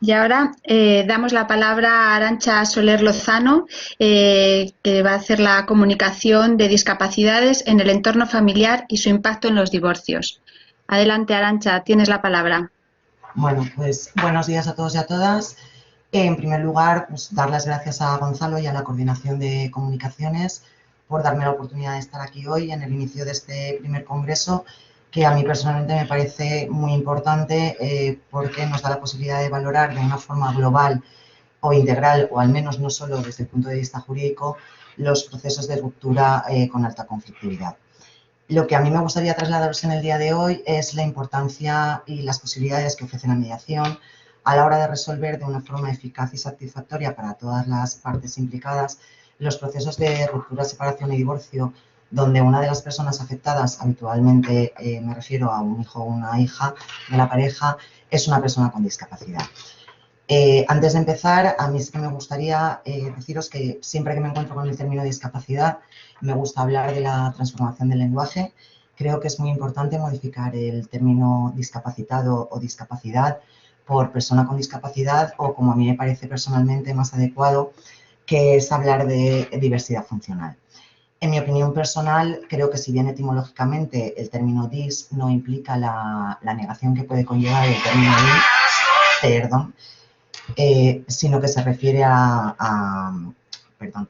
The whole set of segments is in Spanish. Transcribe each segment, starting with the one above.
Y ahora damos la palabra a Arantxa Soler Lozano, que va a hacer la comunicación de discapacidades en el entorno familiar y su impacto en los divorcios. Adelante, Arantxa, tienes la palabra. Bueno, pues buenos días a todos y a todas. En primer lugar, pues, dar las gracias a Gonzalo y a la Coordinación de Comunicaciones por darme la oportunidad de estar aquí hoy en el inicio de este primer congreso, que a mí personalmente me parece muy importante porque nos da la posibilidad de valorar de una forma global o integral, o al menos no solo desde el punto de vista jurídico, los procesos de ruptura con alta conflictividad. Lo que a mí me gustaría trasladaros en el día de hoy es la importancia y las posibilidades que ofrece la mediación a la hora de resolver de una forma eficaz y satisfactoria para todas las partes implicadas los procesos de ruptura, separación y divorcio, donde una de las personas afectadas, habitualmente me refiero a un hijo o una hija de la pareja, es una persona con discapacidad. Antes de empezar, a mí sí que me gustaría deciros que siempre que me encuentro con el término discapacidad, me gusta hablar de la transformación del lenguaje. Creo que es muy importante modificar el término discapacitado o discapacidad por persona con discapacidad o, como a mí me parece personalmente más adecuado, que es hablar de diversidad funcional. En mi opinión personal, creo que si bien etimológicamente el término dis no implica la negación que puede conllevar el término di, perdón, sino que se refiere perdón,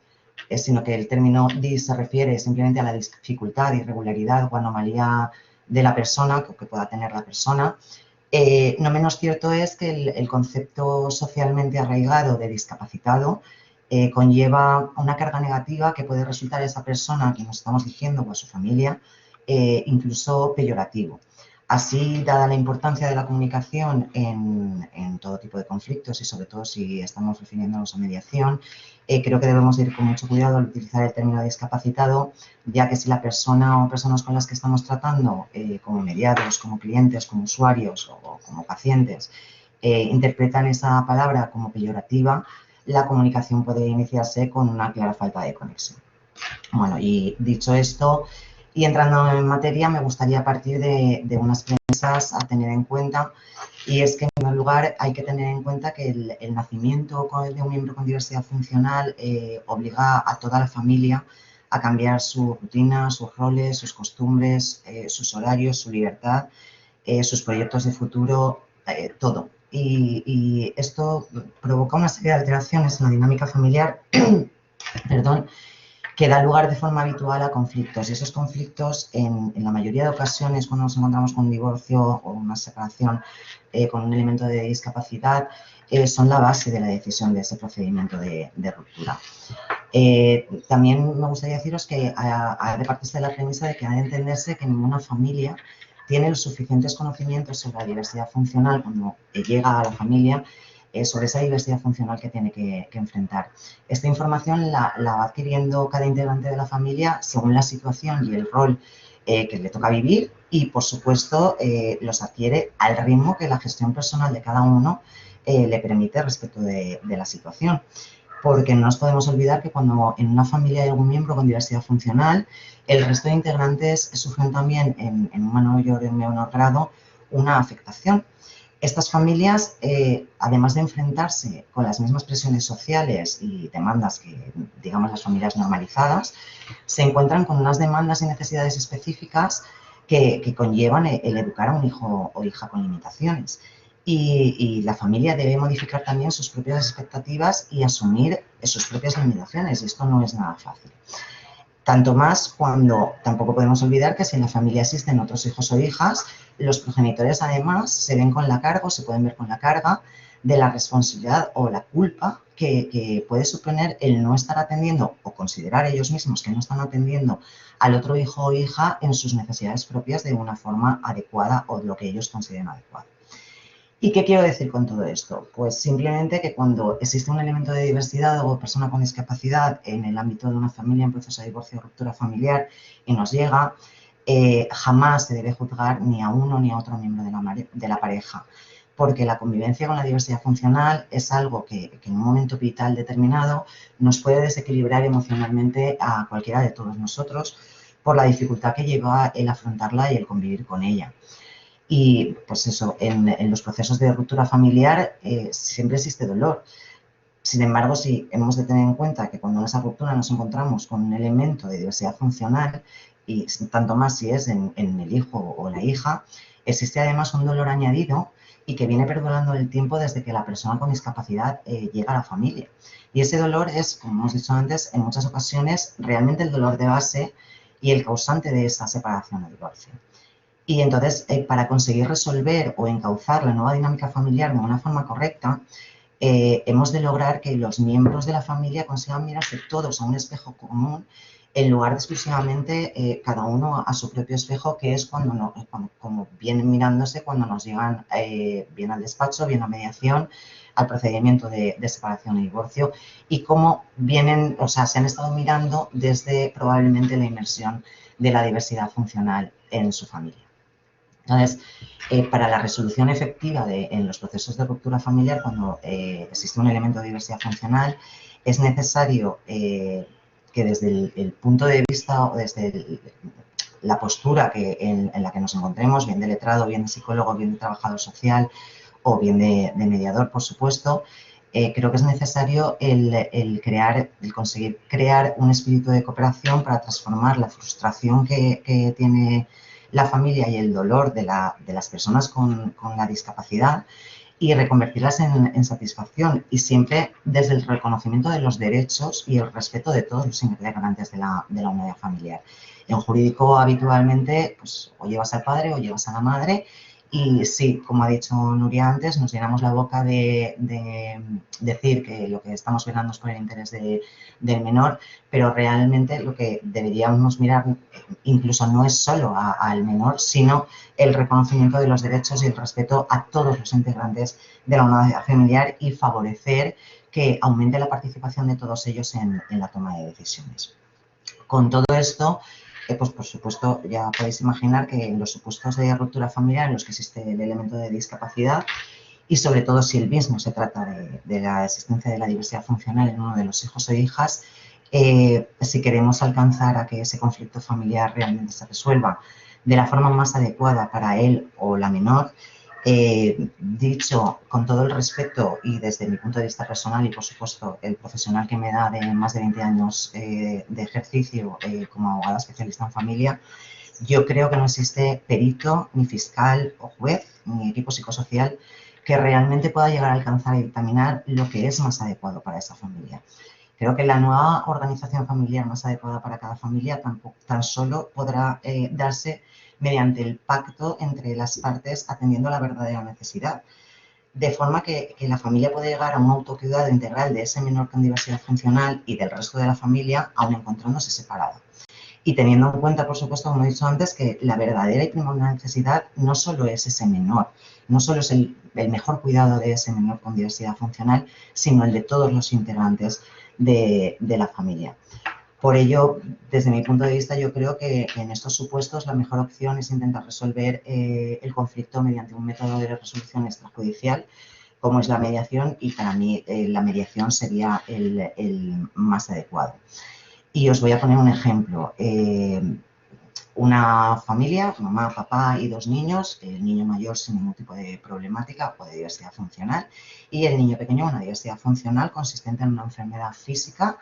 sino que el término dis se refiere simplemente a la dificultad, irregularidad o anomalía de la persona que pueda tener la persona. No menos cierto es que el concepto socialmente arraigado de discapacitado conlleva una carga negativa que puede resultar a esa persona a quien nos estamos diciendo o a su familia incluso peyorativo. Así, dada la importancia de la comunicación en todo tipo de conflictos y sobre todo si estamos refiriéndonos a mediación, creo que debemos ir con mucho cuidado al utilizar el término discapacitado, ya que si la persona o personas con las que estamos tratando, como mediados, como clientes, como usuarios o como pacientes, interpretan esa palabra como peyorativa, la comunicación puede iniciarse con una clara falta de conexión. Bueno, y dicho esto, y entrando en materia, me gustaría partir de unas premisas a tener en cuenta, y es que en primer lugar hay que tener en cuenta que el nacimiento de un miembro con diversidad funcional obliga a toda la familia a cambiar su rutina, sus roles, sus costumbres, sus horarios, su libertad, sus proyectos de futuro, todo. Y esto provoca una serie de alteraciones en la dinámica familiar, perdón, que da lugar de forma habitual a conflictos. Y esos conflictos, en la mayoría de ocasiones, cuando nos encontramos con un divorcio o una separación con un elemento de discapacidad, son la base de la decisión de ese procedimiento de ruptura. También me gustaría deciros que ha de partirse de la premisa de que ha de entenderse que ninguna familia tiene los suficientes conocimientos sobre la diversidad funcional cuando llega a la familia, sobre esa diversidad funcional que tiene que enfrentar. Esta información la va adquiriendo cada integrante de la familia según la situación y el rol que le toca vivir y, por supuesto, los adquiere al ritmo que la gestión personal de cada uno le permite respecto de la situación. Porque no nos podemos olvidar que cuando en una familia hay algún miembro con diversidad funcional, el resto de integrantes sufren también en un mayor o en menor grado una afectación. Estas familias, además de enfrentarse con las mismas presiones sociales y demandas que, digamos, las familias normalizadas, se encuentran con unas demandas y necesidades específicas que conllevan el educar a un hijo o hija con limitaciones. Y la familia debe modificar también sus propias expectativas y asumir sus propias limitaciones, y esto no es nada fácil. Tanto más cuando tampoco podemos olvidar que si en la familia existen otros hijos o hijas, los progenitores además se ven con la carga o se pueden ver con la carga de la responsabilidad o la culpa que puede suponer el no estar atendiendo o considerar ellos mismos que no están atendiendo al otro hijo o hija en sus necesidades propias de una forma adecuada o de lo que ellos consideren adecuado. ¿Y qué quiero decir con todo esto? Pues simplemente que cuando existe un elemento de diversidad o persona con discapacidad en el ámbito de una familia en proceso de divorcio o ruptura familiar y nos llega, jamás se debe juzgar ni a uno ni a otro miembro de la pareja, porque la convivencia con la diversidad funcional es algo que en un momento vital determinado nos puede desequilibrar emocionalmente a cualquiera de todos nosotros por la dificultad que lleva el afrontarla y el convivir con ella. Y pues eso, en los procesos de ruptura familiar siempre existe dolor. Sin embargo, sí hemos de tener en cuenta que cuando en esa ruptura nos encontramos con un elemento de diversidad funcional, y tanto más si es en el hijo o la hija, existe además un dolor añadido y que viene perdurando el tiempo desde que la persona con discapacidad llega a la familia. Y ese dolor es, como hemos dicho antes, en muchas ocasiones realmente el dolor de base y el causante de esa separación o divorcio. Y entonces, para conseguir resolver o encauzar la nueva dinámica familiar de una forma correcta, hemos de lograr que los miembros de la familia consigan mirarse todos a un espejo común en lugar de exclusivamente cada uno a su propio espejo, que es como vienen mirándose cuando nos llegan bien al despacho, bien a mediación, al procedimiento de separación y divorcio, y cómo vienen, o sea, se han estado mirando desde probablemente la inmersión de la diversidad funcional en su familia. Entonces, para la resolución efectiva en los procesos de ruptura familiar, cuando existe un elemento de diversidad funcional, es necesario que desde el punto de vista o desde la postura en la que nos encontremos, bien de letrado, bien de psicólogo, bien de trabajador social o bien de mediador, por supuesto, creo que es necesario el conseguir crear un espíritu de cooperación para transformar la frustración que tiene la familia y el dolor de las personas con la discapacidad y reconvertirlas en satisfacción, y siempre desde el reconocimiento de los derechos y el respeto de todos los integrantes de la unidad familiar. En jurídico, habitualmente, pues o llevas al padre o llevas a la madre, y sí, como ha dicho Nuria antes, nos llenamos la boca de decir que lo que estamos velando es por el interés del menor, pero realmente lo que deberíamos mirar incluso no es solo al menor, sino el reconocimiento de los derechos y el respeto a todos los integrantes de la unidad familiar y favorecer que aumente la participación de todos ellos en la toma de decisiones. Con todo esto, pues por supuesto ya podéis imaginar que en los supuestos de ruptura familiar en los que existe el elemento de discapacidad, y sobre todo si el mismo se trata de la existencia de la diversidad funcional en uno de los hijos o hijas, si queremos alcanzar a que ese conflicto familiar realmente se resuelva de la forma más adecuada para él o la menor, dicho con todo el respeto y desde mi punto de vista personal y por supuesto el profesional que me da de más de 20 años de ejercicio como abogada especialista en familia, yo creo que no existe perito, ni fiscal o juez, ni equipo psicosocial que realmente pueda llegar a alcanzar y dictaminar lo que es más adecuado para esa familia. Creo que la nueva organización familiar más adecuada para cada familia tan solo podrá darse mediante el pacto entre las partes atendiendo a la verdadera necesidad, de forma que la familia puede llegar a un autocuidado integral de ese menor con diversidad funcional y del resto de la familia, aun encontrándose separado. Y teniendo en cuenta, por supuesto, como he dicho antes, que la verdadera y primordial necesidad no solo es ese menor, no solo es el mejor cuidado de ese menor con diversidad funcional, sino el de todos los integrantes de la familia. Por ello, desde mi punto de vista, yo creo que en estos supuestos la mejor opción es intentar resolver el conflicto mediante un método de resolución extrajudicial, como es la mediación, y para mí la mediación sería el más adecuado. Y os voy a poner un ejemplo. Una familia, mamá, papá y 2 niños, el niño mayor sin ningún tipo de problemática o de diversidad funcional, y el niño pequeño con una diversidad funcional consistente en una enfermedad física,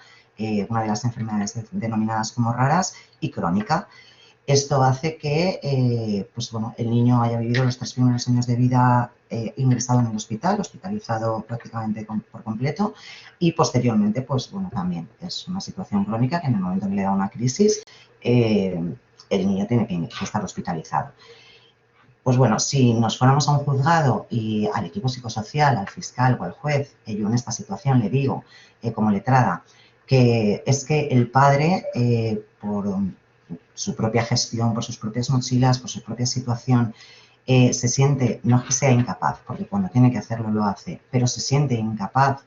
una de las enfermedades denominadas como raras y crónica. Esto hace que pues bueno, el niño haya vivido los 3 primeros años de vida ingresado en el hospital, hospitalizado prácticamente por completo, y posteriormente, pues bueno, también es una situación crónica que en el momento en que le da una crisis, el niño tiene que estar hospitalizado. Pues bueno, si nos fuéramos a un juzgado y al equipo psicosocial, al fiscal o al juez, yo en esta situación le digo, como letrada, que es que el padre, por su propia gestión, por sus propias mochilas, por su propia situación, se siente, no es que sea incapaz, porque cuando tiene que hacerlo lo hace, pero se siente incapaz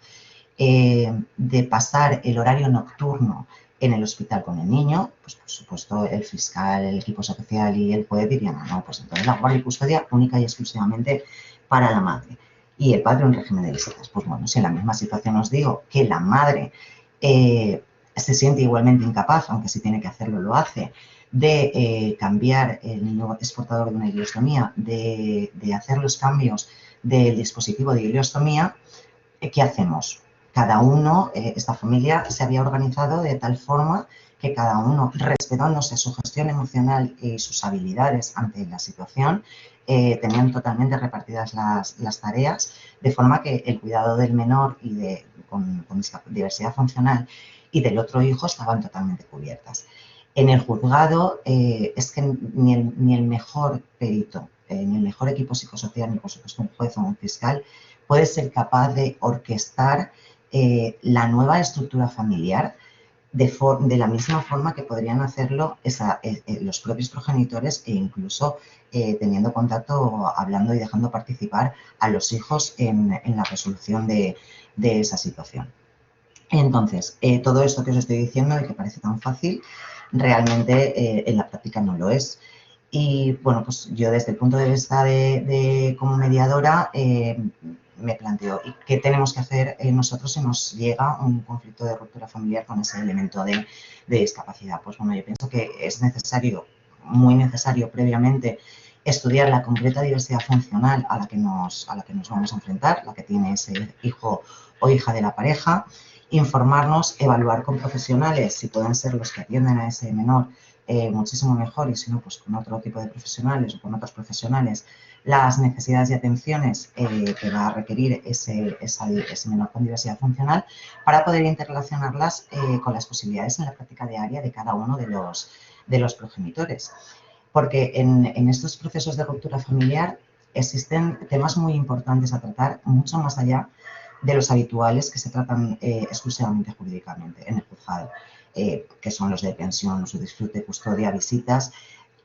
de pasar el horario nocturno en el hospital con el niño, pues por supuesto el fiscal, el equipo social y el juez dirían, no, pues entonces la guardia y custodia única y exclusivamente para la madre. Y el padre en régimen de visitas. Pues bueno, si en la misma situación os digo que la madre se siente igualmente incapaz, aunque si tiene que hacerlo lo hace, de cambiar, el niño es portador de una ileostomía, de hacer los cambios del dispositivo de ileostomía, ¿qué hacemos? Cada uno, esta familia se había organizado de tal forma que cada uno, respetándose su gestión emocional y sus habilidades ante la situación, tenían totalmente repartidas las tareas, de forma que el cuidado del menor y con diversidad funcional y del otro hijo estaban totalmente cubiertas. En el juzgado es que ni el mejor perito, ni el mejor equipo psicosocial, ni por supuesto un juez o un fiscal, puede ser capaz de orquestar la nueva estructura familiar de la misma forma que podrían hacerlo los propios progenitores e incluso teniendo contacto, hablando y dejando participar a los hijos en la resolución de esa situación. Entonces, todo esto que os estoy diciendo y que parece tan fácil, realmente en la práctica no lo es. Y bueno, pues yo desde el punto de vista como mediadora me planteo, ¿y qué tenemos que hacer nosotros si nos llega un conflicto de ruptura familiar con ese elemento de discapacidad? Pues bueno, yo pienso que es necesario, muy necesario previamente, estudiar la completa diversidad funcional a la que nos vamos a enfrentar, la que tiene ese hijo o hija de la pareja, informarnos, evaluar con profesionales, si pueden ser los que atienden a ese menor, muchísimo mejor, y si no, pues con otro tipo de profesionales o con otros profesionales, las necesidades y atenciones que va a requerir ese menor con diversidad funcional, para poder interrelacionarlas con las posibilidades en la práctica diaria de cada uno de los progenitores. Porque en estos procesos de ruptura familiar existen temas muy importantes a tratar, mucho más allá de los habituales que se tratan exclusivamente jurídicamente en el juzgado, que son los de pensión, su disfrute, custodia, visitas,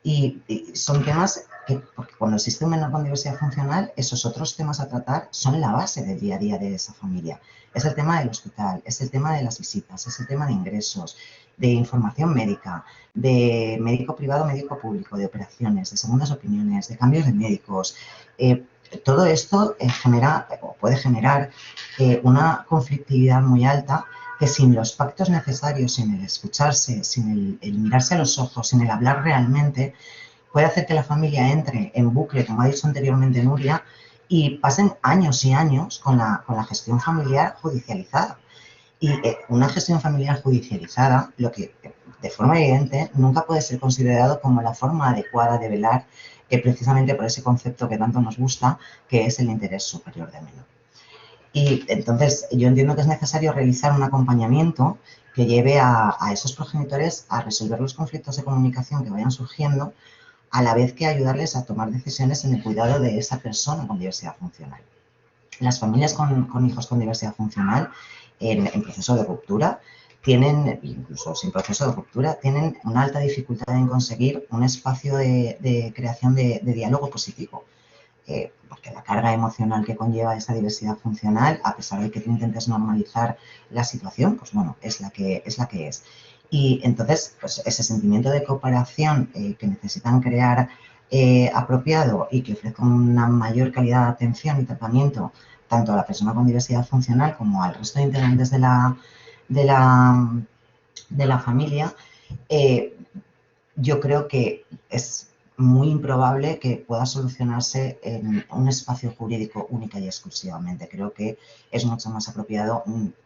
y son temas que, porque cuando existe un menor con diversidad funcional, esos otros temas a tratar son la base del día a día de esa familia. Es el tema del hospital, es el tema de las visitas, es el tema de ingresos, de información médica, de médico privado, médico público, de operaciones, de segundas opiniones, de cambios de médicos. Todo esto puede generar una conflictividad muy alta que sin los pactos necesarios, sin el escucharse, sin el mirarse a los ojos, sin el hablar realmente, puede hacer que la familia entre en bucle, como ha dicho anteriormente Nuria, y pasen años y años con la gestión familiar judicializada. Y una gestión familiar judicializada, lo que de forma evidente nunca puede ser considerado como la forma adecuada de velar precisamente por ese concepto que tanto nos gusta, que es el interés superior del menor. Y entonces yo entiendo que es necesario realizar un acompañamiento que lleve a esos progenitores a resolver los conflictos de comunicación que vayan surgiendo, a la vez que ayudarles a tomar decisiones en el cuidado de esa persona con diversidad funcional. Las familias con hijos con diversidad funcional en proceso de ruptura tienen, incluso sin proceso de ruptura, tienen una alta dificultad en conseguir un espacio de creación de diálogo positivo. Porque la carga emocional que conlleva esa diversidad funcional, a pesar de que tú intentes normalizar la situación, pues bueno, es la que es. Y entonces, pues ese sentimiento de cooperación que necesitan crear apropiado y que ofrezca una mayor calidad de atención y tratamiento tanto a la persona con diversidad funcional como al resto de integrantes de la familia, yo creo que es muy improbable que pueda solucionarse en un espacio jurídico única y exclusivamente. Creo que es mucho más apropiado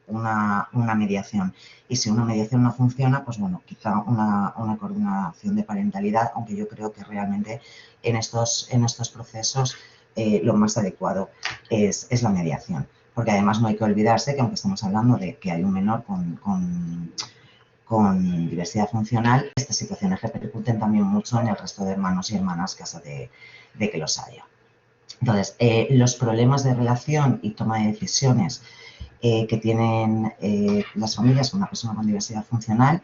una mediación. Y si una mediación no funciona, pues bueno, quizá una coordinación de parentalidad, aunque yo creo que realmente en estos procesos lo más adecuado es la mediación. Porque además no hay que olvidarse que aunque estamos hablando de que hay un menor con diversidad funcional, estas situaciones repercuten también mucho en el resto de hermanos y hermanas, caso de que los haya. Entonces, los problemas de relación y toma de decisiones que tienen las familias con una persona con diversidad funcional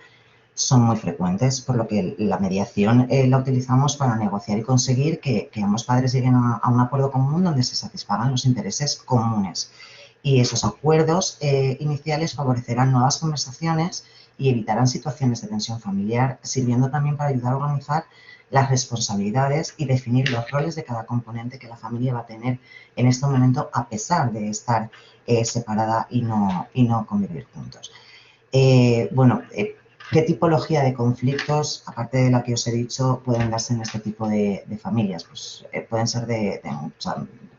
son muy frecuentes, por lo que la mediación la utilizamos para negociar y conseguir que ambos padres lleguen a un acuerdo común donde se satisfagan los intereses comunes. Y esos acuerdos iniciales favorecerán nuevas conversaciones y evitarán situaciones de tensión familiar, sirviendo también para ayudar a organizar las responsabilidades y definir los roles de cada componente que la familia va a tener en este momento, a pesar de estar separada y no convivir juntos. ¿Qué tipología de conflictos, aparte de la que os he dicho, pueden darse en este tipo de familias? Pues pueden ser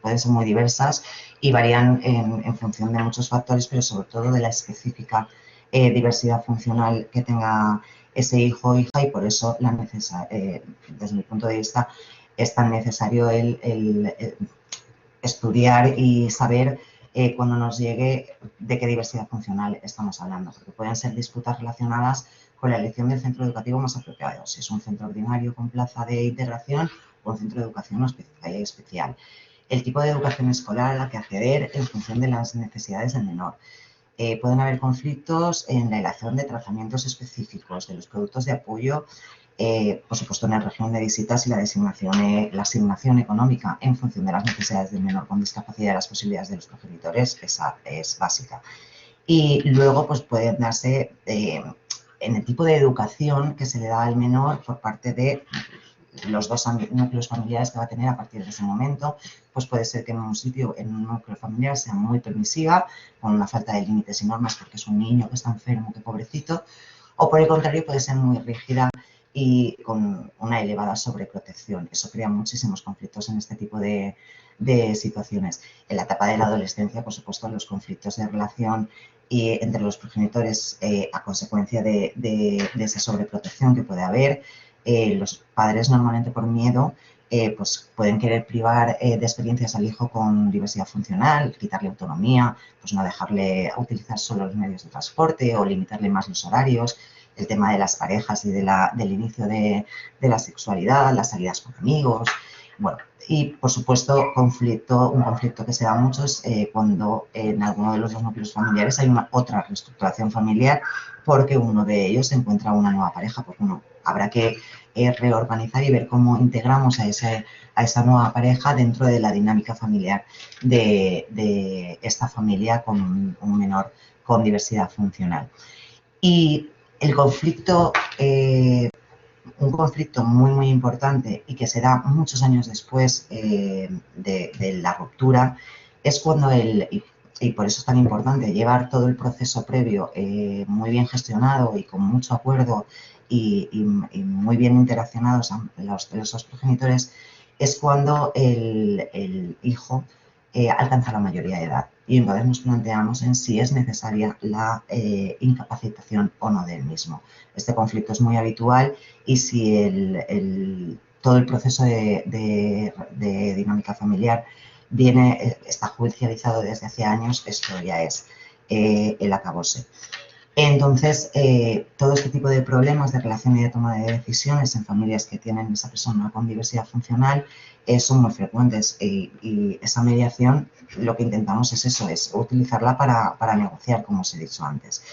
pueden ser muy diversas y varían en función de muchos factores, pero sobre todo de la específica diversidad funcional que tenga ese hijo o hija, y por eso desde mi punto de vista es tan necesario el estudiar y saber cuando nos llegue de qué diversidad funcional estamos hablando, porque pueden ser disputas relacionadas con la elección del centro educativo más apropiado, si es un centro ordinario con plaza de integración o un centro de educación especial. El tipo de educación escolar a la que acceder en función de las necesidades del menor. Pueden haber conflictos en la elección de tratamientos específicos, de los productos de apoyo, por supuesto en el régimen de visitas y la asignación económica en función de las necesidades del menor con discapacidad y las posibilidades de los progenitores, esa es básica. Y luego pues pueden darse en el tipo de educación que se le da al menor por parte de los dos núcleos familiares que va a tener a partir de ese momento. Pues puede ser que en un sitio, en un núcleo familiar, sea muy permisiva, con una falta de límites y normas porque es un niño que está enfermo, que pobrecito, o por el contrario puede ser muy rígida y con una elevada sobreprotección. Eso crea muchísimos conflictos en este tipo de situaciones. En la etapa de la adolescencia, por supuesto, los conflictos de relación entre los progenitores a consecuencia de esa sobreprotección que puede haber. Los padres normalmente por miedo pues pueden querer privar de experiencias al hijo con diversidad funcional, quitarle autonomía, pues no dejarle utilizar solo los medios de transporte o limitarle más los horarios, el tema de las parejas y del inicio de la sexualidad, las salidas con amigos. Bueno, y por supuesto un conflicto que se da mucho es cuando en alguno de los dos núcleos familiares hay otra reestructuración familiar porque uno de ellos se encuentra una nueva pareja, pues bueno, habrá que reorganizar y ver cómo integramos a esa nueva pareja dentro de la dinámica familiar de esta familia con un menor con diversidad funcional. Y el conflicto, un conflicto muy, muy importante y que se da muchos años después de la ruptura, es cuando y por eso es tan importante llevar todo el proceso previo muy bien gestionado y con mucho acuerdo y muy bien interaccionados los dos progenitores, es cuando el hijo alcanza la mayoría de edad. Y entonces nos planteamos en si es necesaria la incapacitación o no del mismo. Este conflicto es muy habitual y si todo el proceso de dinámica familiar está judicializado desde hace años, esto ya es el acabose. Entonces, todo este tipo de problemas de relación y de toma de decisiones en familias que tienen esa persona con diversidad funcional son muy frecuentes y esa mediación lo que intentamos es eso, es utilizarla para negociar, como os he dicho antes.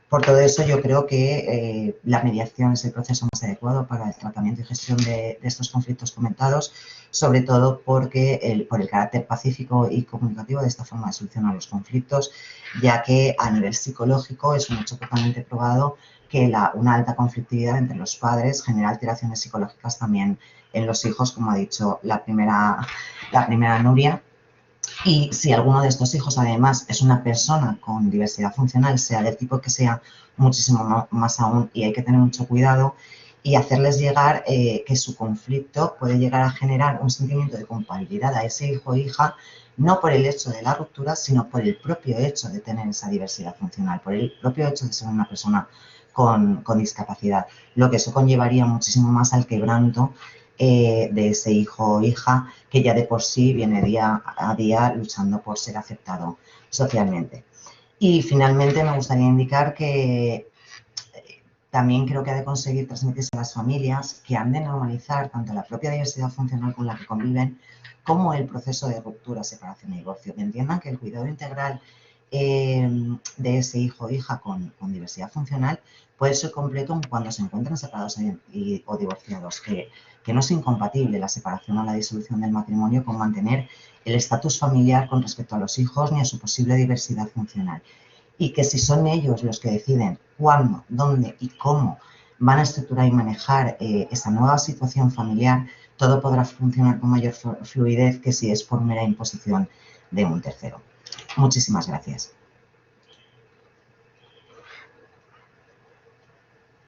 Por todo eso yo creo que la mediación es el proceso más adecuado para el tratamiento y gestión de estos conflictos comentados, sobre todo porque por el carácter pacífico y comunicativo de esta forma de solucionar los conflictos, ya que a nivel psicológico es un hecho totalmente probado que una alta conflictividad entre los padres genera alteraciones psicológicas también en los hijos, como ha dicho la primera Nuria. Y si alguno de estos hijos además es una persona con diversidad funcional, sea del tipo que sea, muchísimo más aún, y hay que tener mucho cuidado y hacerles llegar que su conflicto puede llegar a generar un sentimiento de culpabilidad a ese hijo o hija, no por el hecho de la ruptura, sino por el propio hecho de tener esa diversidad funcional, por el propio hecho de ser una persona con discapacidad, lo que eso conllevaría muchísimo más al quebranto de ese hijo o hija que ya de por sí viene día a día luchando por ser aceptado socialmente. Y finalmente me gustaría indicar que también creo que ha de conseguir transmitirse a las familias que han de normalizar tanto la propia diversidad funcional con la que conviven como el proceso de ruptura, separación y divorcio. Que entiendan que el cuidado integral de ese hijo o hija con diversidad funcional puede ser completo cuando se encuentran separados o divorciados, que no es incompatible la separación o la disolución del matrimonio con mantener el estatus familiar con respecto a los hijos ni a su posible diversidad funcional. Y que si son ellos los que deciden cuándo, dónde y cómo van a estructurar y manejar esa nueva situación familiar, todo podrá funcionar con mayor fluidez que si es por mera imposición de un tercero. Muchísimas gracias.